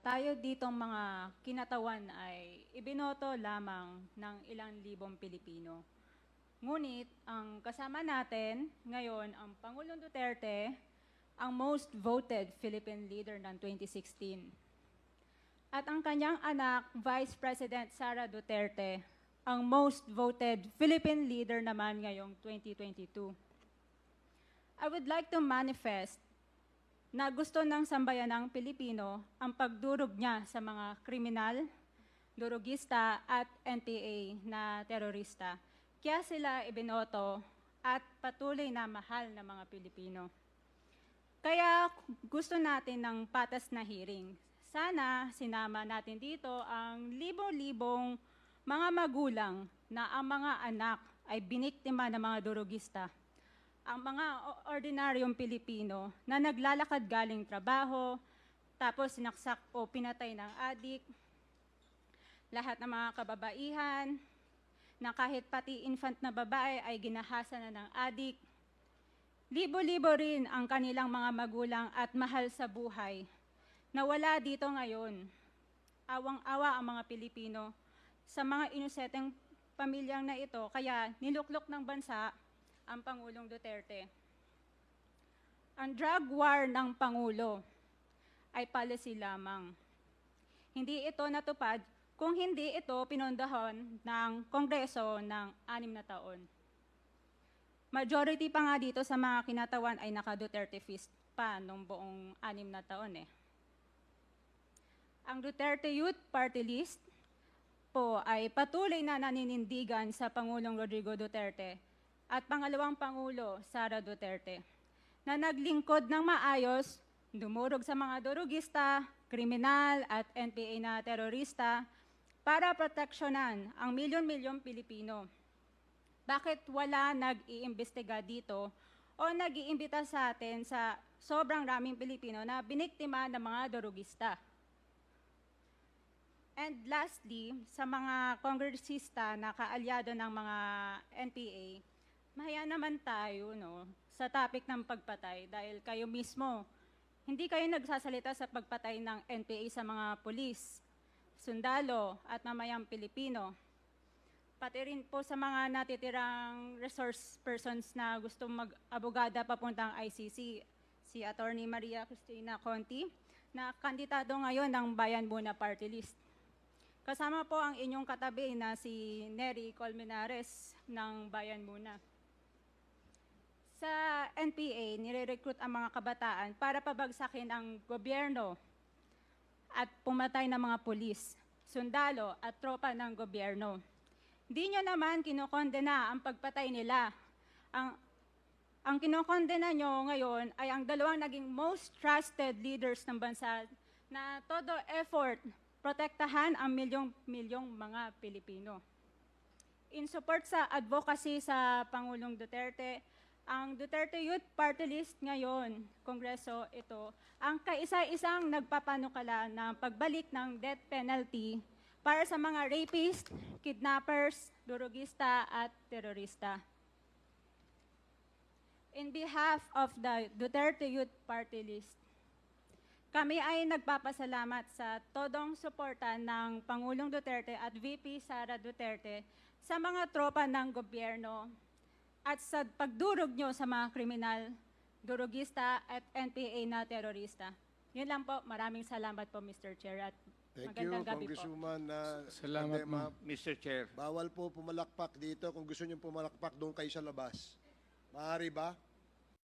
tayo ditong mga kinatawan ay ibinoto lamang ng ilang libong Pilipino. Ngunit ang kasama natin ngayon ang Pangulong Duterte, ang most voted Philippine leader ng 2016. At ang kanyang anak, Vice President Sara Duterte, ang most voted Philippine leader naman ngayong 2022. I would like to manifest na gusto ng sambayanang Pilipino ang pagdurog niya sa mga kriminal, durugista at NPA na terorista. Kaya sila ibinoto at patuloy na mahal ng mga Pilipino. Kaya gusto natin ng patas na hearing. Sana sinama natin dito ang libo-libong mga magulang na ang mga anak ay biniktima ng mga durugista. Ang mga ordinaryong Pilipino na naglalakad galing trabaho, tapos sinaksak o pinatay ng adik, lahat ng mga kababaihan, na kahit pati infant na babae ay ginahasa na ng adik. Libo-libo rin ang kanilang mga magulang at mahal sa buhay na wala dito ngayon. Awang-awa ang mga Pilipino sa mga inosenteng pamilyang na ito, kaya niluklok ng bansa ang Pangulong Duterte. Ang drug war ng Pangulo ay policy lamang. Hindi ito natupad kung hindi ito pinondohan ng Kongreso ng 6 na taon. Majority pa nga dito sa mga kinatawan ay naka-Duterte fist pa nung buong 6 na taon eh. Ang Duterte Youth Party List po ay patuloy na naninindigan sa Pangulong Rodrigo Duterte at pangalawang Pangulo, Sara Duterte, na naglingkod ng maayos, dumurog sa mga durugista, kriminal at NPA na terorista para proteksyonan ang milyon-milyong Pilipino. Bakit wala nag-iimbestiga dito o nag-iimbita sa atin sa sobrang raming Pilipino na biniktima ng mga durugista? And lastly, sa mga kongresista na kaalyado ng mga NPA, mahaya naman tayo sa topic ng pagpatay dahil kayo mismo, hindi kayo nagsasalita sa pagpatay ng NPA sa mga pulis, sundalo at mamayang Pilipino. Pati rin po sa mga natitirang resource persons na gusto mag-abogada papuntang ICC, si Attorney Maria Cristina Conti, na kandidato ngayon ng Bayan Muna Party List. Kasama po ang inyong katabi na si Nery Colmenares ng Bayan Muna. Sa NPA, nire-recruit ang mga kabataan para pabagsakin ang gobyerno at pumatay ng mga pulis, sundalo at tropa ng gobyerno. Di nyo naman kinokondena ang pagpatay nila. Ang kinokondena nyo ngayon ay ang dalawang naging most trusted leaders ng bansa na todo effort protektahan ang milyong-milyong mga Pilipino. In support sa advocacy sa Pangulong Duterte, ang Duterte Youth Party List ngayon, Kongreso ito, ang kaisa-isang nagpapanukala ng pagbalik ng death penalty para sa mga rapist, kidnappers, durugista at terorista. In behalf of the Duterte Youth Party List, kami ay nagpapasalamat sa todong suporta ng Pangulong Duterte at VP Sara Duterte sa mga tropa ng gobyerno at sa pagdurog nyo sa mga kriminal, durugista at NPA na terorista. Yun lang po. Maraming salamat po, Mr. Chair. At Thank you, magandang gabi po. Congresswoman. Salamat, Ma'am. Mr. Chair. Bawal po pumalakpak dito. Kung gusto niyo pumalakpak, doon kayo sa labas. Maaari ba?